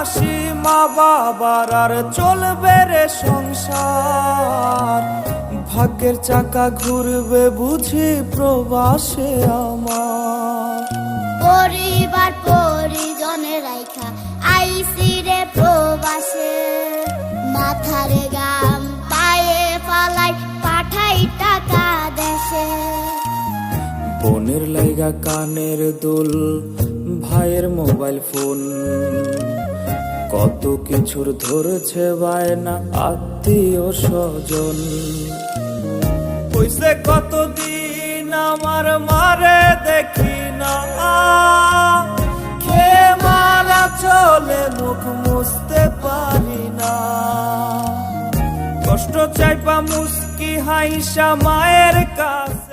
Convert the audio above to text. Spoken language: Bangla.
হাসি মা বাবার আর চলবে রে সংসার। ভাগ্যের চাকা ঘুরবে বুঝি প্রবাসে আমার। পরিবার পরিজনের রাইখা আইসি রে প্রবাসে, মাথার গাম পায়ে ফালাই পাঠাই টাকা দেশে। বোনের লাইগা কানের দুল, ভাইয়ের মোবাইল ফোন, কত কিছুর ধরছে বায়না আত্মীয় স্বজন। কইছে কতদিন আমার মারে দেখি না, খেয়ে মারা চলে মুখ মুছতে পারি না। কষ্ট চাইপা মুস্কি হাইসা মায়ের কাছে